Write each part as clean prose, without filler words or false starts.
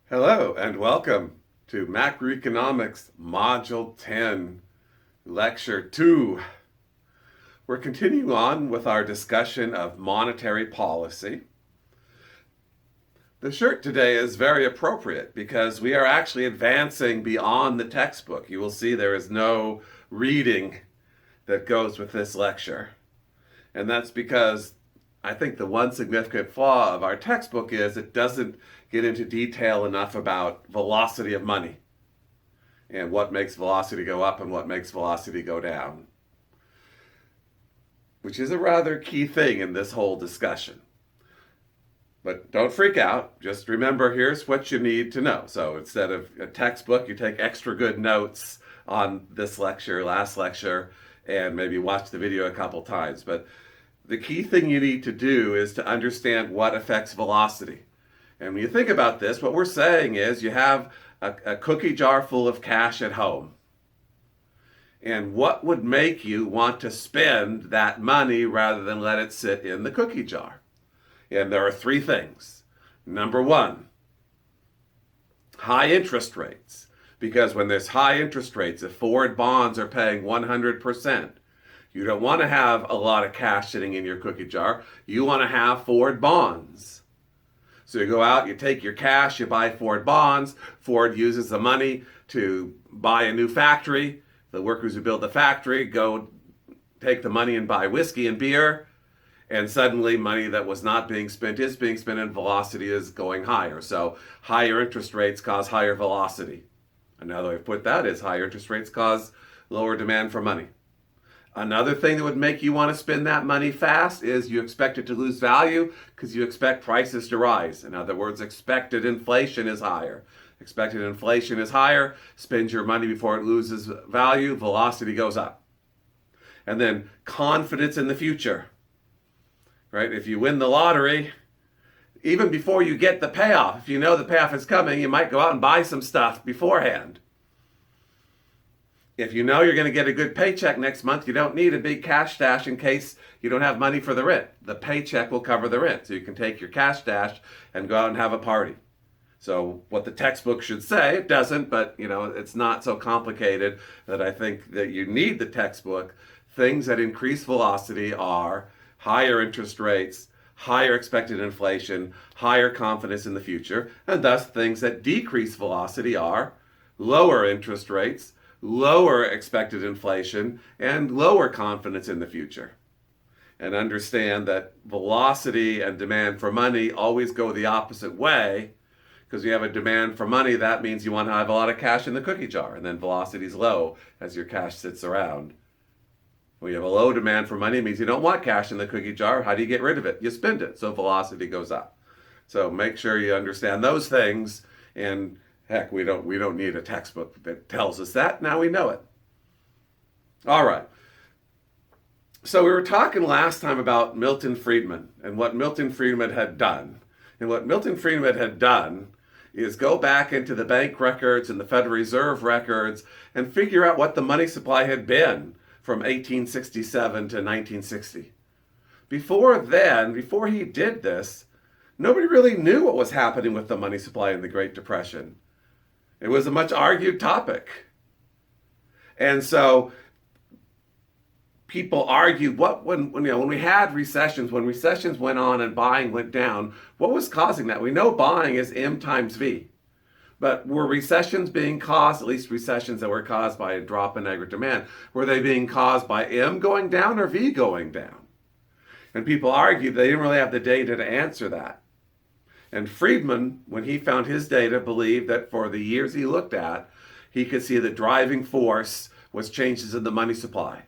Hello and welcome to Macroeconomics Module 10, Lecture 2. We're continuing on with our discussion of monetary policy. The shirt today is very appropriate because we are actually advancing beyond the textbook. You will see there is no reading that goes with this lecture. And that's because I think the one significant flaw of our textbook is it doesn't get into detail enough about velocity of money and what makes velocity go up and what makes velocity go down, which is a rather key thing in this whole discussion. But don't freak out. Just remember, here's what you need to know. So instead of a textbook, you take extra good notes on this lecture, last lecture, and maybe watch the video a couple times. But the key thing you need to do is to understand what affects velocity. And when you think about this, what we're saying is you have a cookie jar full of cash at home. And what would make you want to spend that money rather than let it sit in the cookie jar? And there are three things. Number one, high interest rates. Because when there's high interest rates, if forward bonds are paying 100%, you don't want to have a lot of cash sitting in your cookie jar. You want to have forward bonds. So you go out, you take your cash, you buy forward bonds. Ford uses the money to buy a new factory. The workers who build the factory go take the money and buy whiskey and beer. And suddenly money that was not being spent is being spent and velocity is going higher. So higher interest rates cause higher velocity. Another way to put that is higher interest rates cause lower demand for money. Another thing that would make you want to spend that money fast is you expect it to lose value because you expect prices to rise. In other words, expected inflation is higher. Expected inflation is higher, spend your money before it loses value, velocity goes up. And then confidence in the future, right? If you win the lottery, even before you get the payoff, if you know the payoff is coming, you might go out and buy some stuff beforehand. If you know you're going to get a good paycheck next month, you don't need a big cash stash in case you don't have money for the rent. The paycheck will cover the rent. So you can take your cash stash and go out and have a party. So what the textbook should say, it doesn't, but it's not so complicated that I think that you need the textbook. Things that increase velocity are higher interest rates, higher expected inflation, higher confidence in the future, and thus things that decrease velocity are lower interest rates, lower expected inflation, and lower confidence in the future. And understand that velocity and demand for money always go the opposite way, because you have a demand for money, that means you want to have a lot of cash in the cookie jar, and then velocity is low as your cash sits around. When you have a low demand for money, it means you don't want cash in the cookie jar. How do you get rid of it? You spend it, so velocity goes up. So make sure you understand those things, and heck, we don't need a textbook that tells us that. Now we know it. All right. So we were talking last time about Milton Friedman and what Milton Friedman had done. And what Milton Friedman had done is go back into the bank records and the Federal Reserve records and figure out what the money supply had been from 1867 to 1960. Before then, before he did this, nobody really knew what was happening with the money supply in the Great Depression. It was a much argued topic. And so people argued when we had recessions, when recessions went on and buying went down, what was causing that? We know buying is M times V. But were recessions being caused, at least recessions that were caused by a drop in aggregate demand, were they being caused by M going down or V going down? And people argued they didn't really have the data to answer that. And Friedman, when he found his data, believed that for the years he looked at, he could see the driving force was changes in the money supply.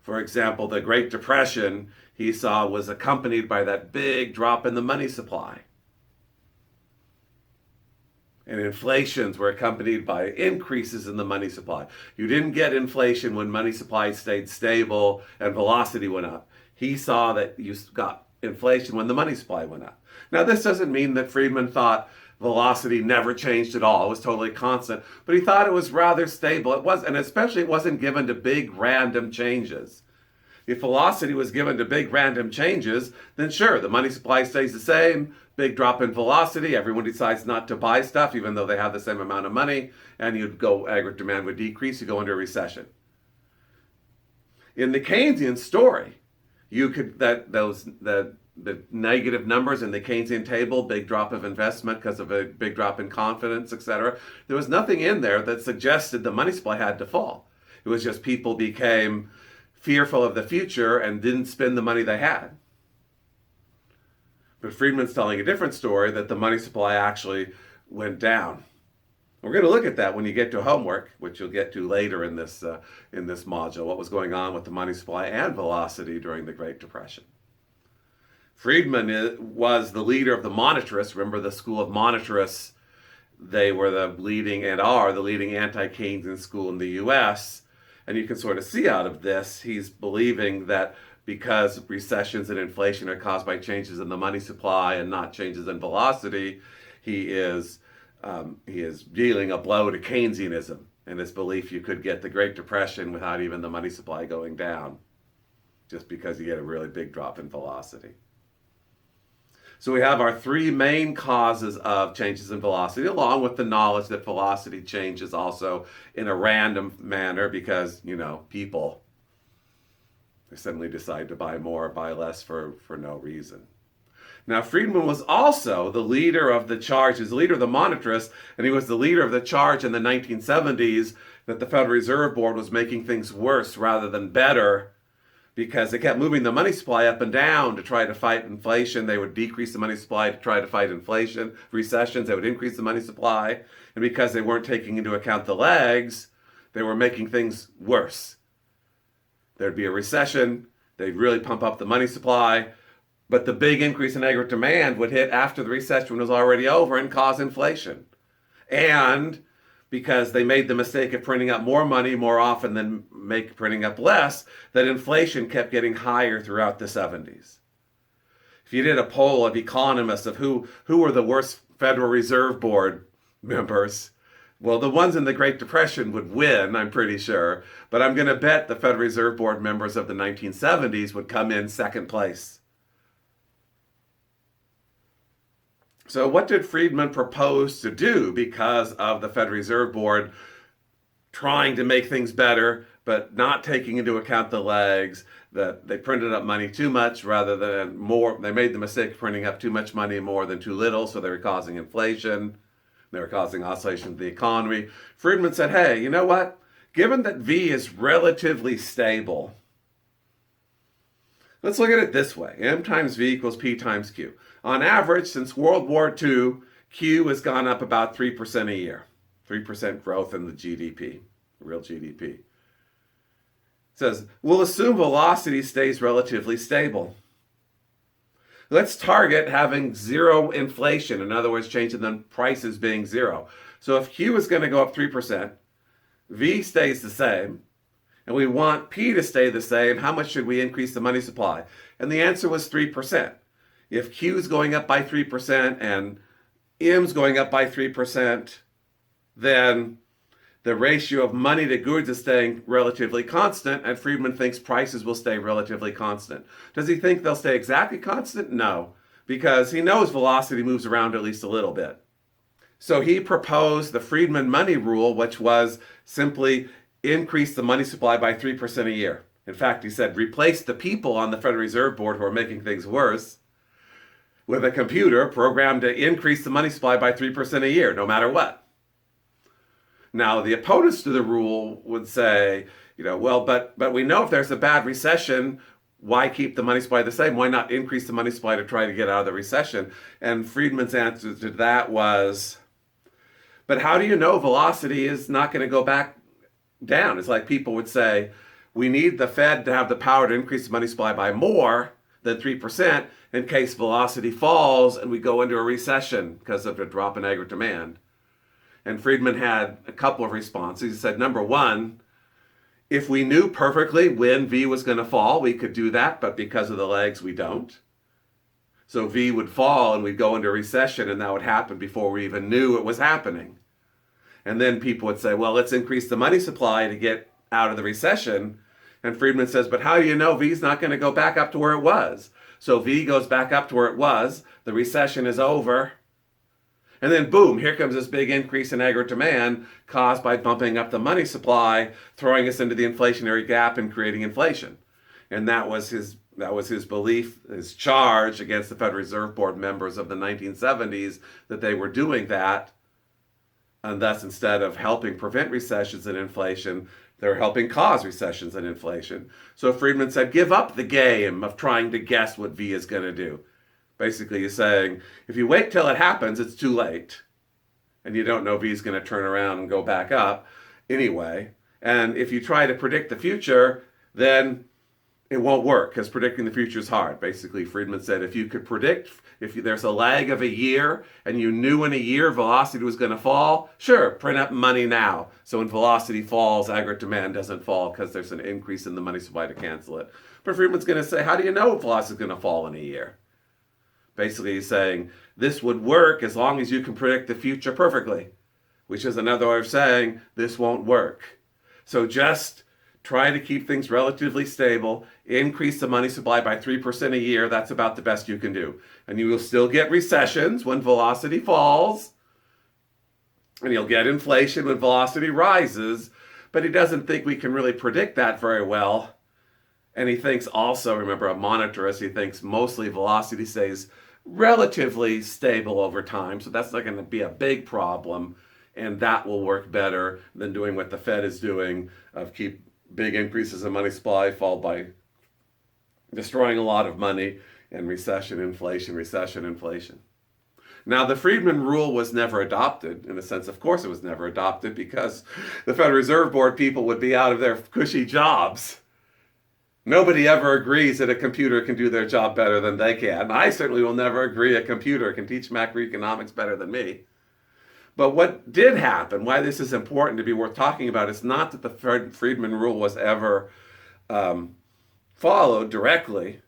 For example, the Great Depression he saw was accompanied by that big drop in the money supply. And inflations were accompanied by increases in the money supply. You didn't get inflation when money supply stayed stable and velocity went up. He saw that you got inflation when the money supply went up. Now, this doesn't mean that Friedman thought velocity never changed at all. It was totally constant, but he thought it was rather stable. It was, and especially it wasn't given to big random changes. If velocity was given to big random changes, then sure, the money supply stays the same, big drop in velocity, everyone decides not to buy stuff even though they have the same amount of money, and aggregate demand would decrease, you go into a recession. In the Keynesian story, you could the negative numbers in the Keynesian table, big drop of investment because of a big drop in confidence, etc. There was nothing in there that suggested the money supply had to fall. It was just people became fearful of the future and didn't spend the money they had. But Friedman's telling a different story, that the money supply actually went down. We're going to look at that when you get to homework, which you'll get to later in this module, what was going on with the money supply and velocity during the Great Depression. Friedman was the leader of the monetarists. Remember the school of monetarists? They were the leading and are the leading anti-Keynesian school in the U.S. And you can sort of see out of this, he's believing that because recessions and inflation are caused by changes in the money supply and not changes in velocity, he is dealing a blow to Keynesianism and his belief you could get the Great Depression without even the money supply going down, just because you get a really big drop in velocity. So we have our three main causes of changes in velocity, along with the knowledge that velocity changes also in a random manner because, people, they suddenly decide to buy more, buy less for no reason. Now, Friedman was also the leader of the charge, he's the leader of the monetarists, and he was the leader of the charge in the 1970s that the Federal Reserve Board was making things worse rather than better, because they kept moving the money supply up and down to try to fight inflation. They would decrease the money supply to try to fight inflation. Recessions, they would increase the money supply. And because they weren't taking into account the lags, they were making things worse. There'd be a recession, they'd really pump up the money supply, but the big increase in aggregate demand would hit after the recession was already over and cause inflation. And because they made the mistake of printing up more money more often than printing up less, that inflation kept getting higher throughout the 70s. If you did a poll of economists of who were the worst Federal Reserve Board members, well, the ones in the Great Depression would win, I'm pretty sure, but I'm going to bet the Federal Reserve Board members of the 1970s would come in second place. So what did Friedman propose to do because of the Federal Reserve Board trying to make things better, but not taking into account the lags, that they printed up money too much rather than more? They made the mistake of printing up too much money more than too little, so they were causing inflation. They were causing oscillation of the economy. Friedman said, hey, you know what? Given that V is relatively stable, let's look at it this way. M times V equals P times Q. On average, since World War II, Q has gone up about 3% a year. 3% growth in the GDP, real GDP. It says, we'll assume velocity stays relatively stable. Let's target having zero inflation. In other words, changing the prices being zero. So if Q is going to go up 3%, V stays the same, and we want P to stay the same, how much should we increase the money supply? And the answer was 3%. If Q is going up by 3% and M is going up by 3%, then the ratio of money to goods is staying relatively constant, and Friedman thinks prices will stay relatively constant. Does he think they'll stay exactly constant? No, because he knows velocity moves around at least a little bit. So he proposed the Friedman money rule, which was simply increase the money supply by 3% a year. In fact, he said, replace the people on the Federal Reserve Board who are making things worse with a computer programmed to increase the money supply by 3% a year, no matter what. Now, the opponents to the rule would say, well, but we know if there's a bad recession, why keep the money supply the same? Why not increase the money supply to try to get out of the recession? And Friedman's answer to that was, but how do you know velocity is not going to go back down? It's like people would say, we need the Fed to have the power to increase the money supply by more than 3% in case velocity falls and we go into a recession because of a drop in aggregate demand. And Friedman had a couple of responses. He said, number one, if we knew perfectly when V was going to fall, we could do that, but because of the lags, we don't. So V would fall and we'd go into a recession, and that would happen before we even knew it was happening. And then people would say, well, let's increase the money supply to get out of the recession. And Friedman says, but how do you know V's not going to go back up to where it was? So V goes back up to where it was, the recession is over, and then boom, here comes this big increase in aggregate demand caused by bumping up the money supply, throwing us into the inflationary gap and creating inflation. And that was his belief, his charge against the Federal Reserve Board members of the 1970s, that they were doing that. And thus, instead of helping prevent recessions and inflation, they're helping cause recessions and inflation. So Friedman said, give up the game of trying to guess what V is going to do. Basically, he's saying, if you wait till it happens, it's too late. And you don't know V is going to turn around and go back up anyway. And if you try to predict the future, then it won't work, because predicting the future is hard. Basically, Friedman said, if you could predict, if there's a lag of a year and you knew in a year velocity was going to fall, sure, print up money now. So when velocity falls, aggregate demand doesn't fall because there's an increase in the money supply to cancel it. But Friedman's going to say, how do you know velocity is going to fall in a year? Basically, he's saying this would work as long as you can predict the future perfectly, which is another way of saying this won't work. So just try to keep things relatively stable, increase the money supply by 3% a year. That's about the best you can do. And you will still get recessions when velocity falls, and you'll get inflation when velocity rises, but he doesn't think we can really predict that very well. And he thinks also, remember, a monetarist, he thinks mostly velocity stays relatively stable over time, so that's not going to be a big problem, and that will work better than doing what the Fed is doing, of keep big increases in money supply followed by destroying a lot of money and recession, inflation. Now, the Friedman rule was never adopted. In a sense, of course it was never adopted, because the Federal Reserve Board people would be out of their cushy jobs. Nobody ever agrees that a computer can do their job better than they can. I certainly will never agree a computer can teach macroeconomics better than me. But what did happen, why this is important to be worth talking about, is not that the Friedman rule was ever followed directly,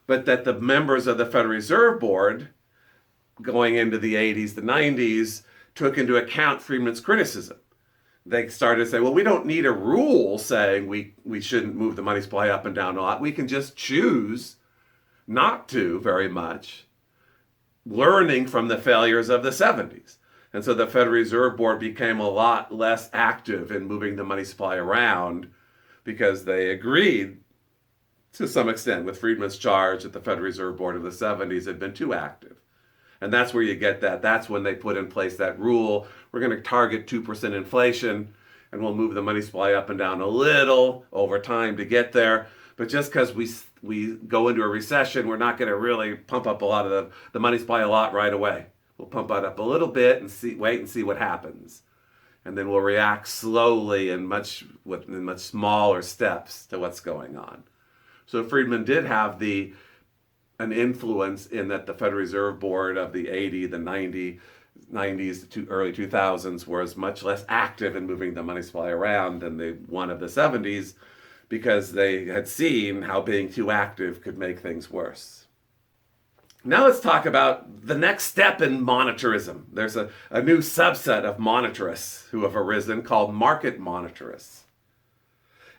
but that the members of the Federal Reserve Board, going into the 80s, the 90s, took into account Friedman's criticism. They started to say, well, we don't need a rule saying we shouldn't move the money supply up and down a lot. We can just choose not to very much, learning from the failures of the 70s. And so the Federal Reserve Board became a lot less active in moving the money supply around, because they agreed to some extent with Friedman's charge that the Federal Reserve Board of the 70s had been too active. And that's where you get that. That's when they put in place that rule. We're going to target 2% inflation, and we'll move the money supply up and down a little over time to get there. But just because we go into a recession, we're not going to really pump up a lot of the money supply a lot right away. We'll pump it up a little bit and wait and see what happens. And then we'll react slowly and in much smaller steps to what's going on. So Friedman did have an influence in that the Federal Reserve Board of the 80s, the 90s, the early 2000s was much less active in moving the money supply around than the one of the 70s, because they had seen how being too active could make things worse. Now let's talk about the next step in monetarism. There's a new subset of monetarists who have arisen called market monetarists.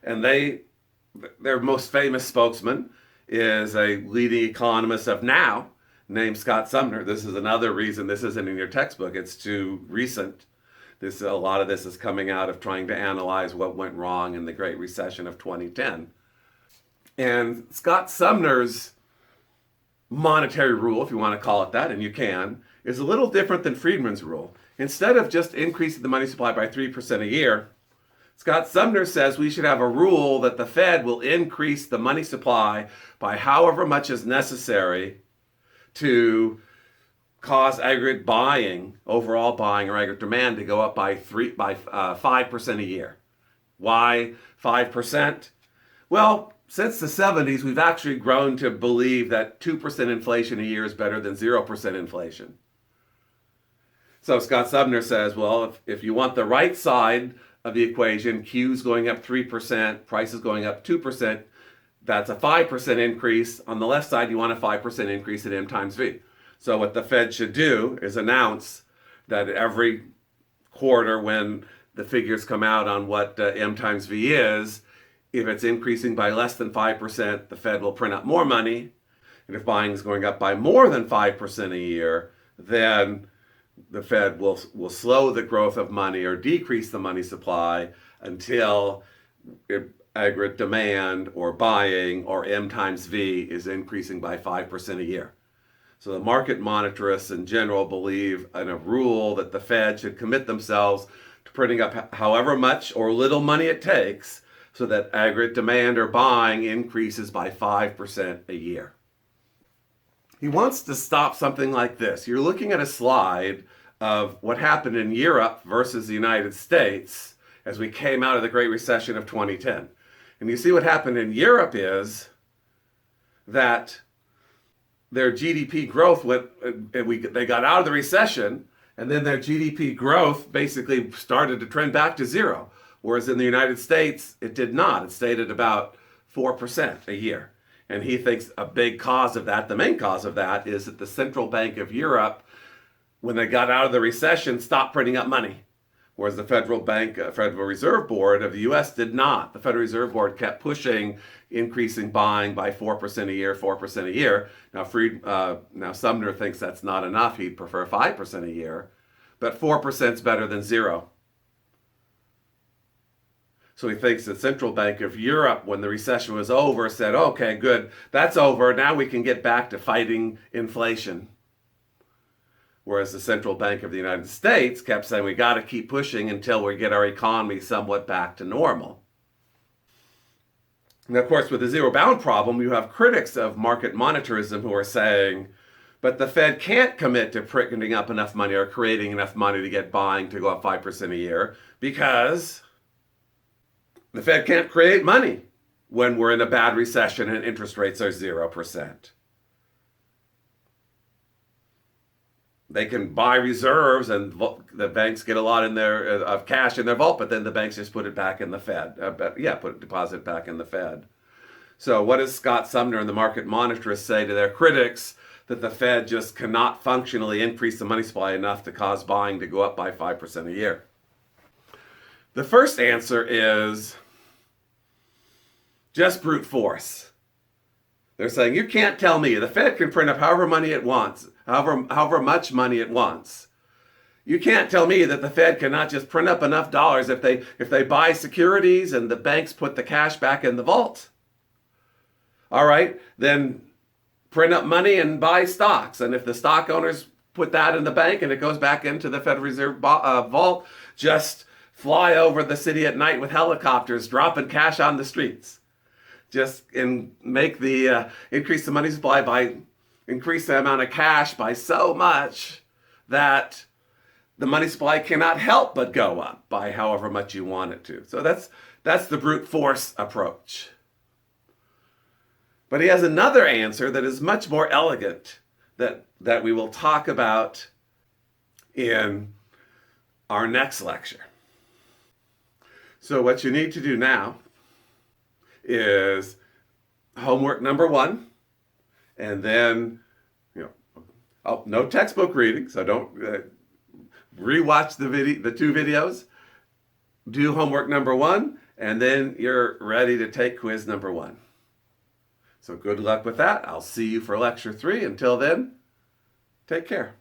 And their most famous spokesman is a leading economist of now named Scott Sumner. This is another reason this isn't in your textbook. It's too recent. A lot of this is coming out of trying to analyze what went wrong in the Great Recession of 2010. And Scott Sumner's monetary rule, if you want to call it that, and you can, is a little different than Friedman's rule. Instead of just increasing the money supply by 3% a year, Scott Sumner says we should have a rule that the Fed will increase the money supply by however much is necessary to cause aggregate buying, overall buying or aggregate demand, to go up by 5% a year. Why 5%? Well, since the 70s, we've actually grown to believe that 2% inflation a year is better than 0% inflation. So Scott Sumner says, well, if you want the right side of the equation, Q's going up 3%, prices going up 2%, that's a 5% increase. On the left side, you want a 5% increase in M times V. So what the Fed should do is announce that every quarter, when the figures come out on what M times V is, If it's increasing by less than 5%, the Fed will print up more money. And if buying is going up by more than 5% a year, then the Fed will slow the growth of money or decrease the money supply until aggregate demand or buying or M times V is increasing by 5% a year. So the market monetarists in general believe in a rule that the Fed should commit themselves to printing up however much or little money it takes so that aggregate demand or buying increases by 5% a year. He wants to stop something like this. You're looking at a slide of what happened in Europe versus the United States as we came out of the Great Recession of 2010. And you see what happened in Europe is that their GDP growth they got out of the recession, and then their GDP growth basically started to trend back to zero. Whereas in the United States, it did not. It stayed at about 4% a year. And he thinks a big cause of that, the main cause of that, is that the Central Bank of Europe, when they got out of the recession, stopped printing up money. Whereas the Federal Reserve Board of the US did not. The Federal Reserve Board kept pushing, increasing buying by 4% a year, 4% a year. Now Sumner thinks that's not enough. He'd prefer 5% a year. But 4% is better than zero. So he thinks the Central Bank of Europe, when the recession was over, said, okay, good, that's over. Now we can get back to fighting inflation. Whereas the Central Bank of the United States kept saying, we got to keep pushing until we get our economy somewhat back to normal. And of course, with the zero bound problem, you have critics of market monetarism who are saying, but the Fed can't commit to printing up enough money or creating enough money to get buying to go up 5% a year because the Fed can't create money when we're in a bad recession and interest rates are 0%. They can buy reserves and the banks get a lot in their of cash in their vault, but then the banks just put it back in the Fed. Deposit back in the Fed. So what does Scott Sumner and the market monetarists say to their critics that the Fed just cannot functionally increase the money supply enough to cause buying to go up by 5% a year? The first answer is just brute force. They're saying, you can't tell me. The Fed can print up however money it wants, however much money it wants. You can't tell me that the Fed cannot just print up enough dollars if they buy securities and the banks put the cash back in the vault. All right, then print up money and buy stocks. And if the stock owners put that in the bank and it goes back into the Federal Reserve vault, just fly over the city at night with helicopters, dropping cash on the streets. Just increase the money supply by increase the amount of cash by so much that the money supply cannot help but go up by however much you want it to. So that's the brute force approach. But he has another answer that is much more elegant that we will talk about in our next lecture. So what you need to do now is homework number 1, and then, no textbook reading, so don't rewatch the 2 videos. Do homework number 1, and then you're ready to take quiz number 1. So good luck with that. I'll see you for lecture 3. Until then, take care.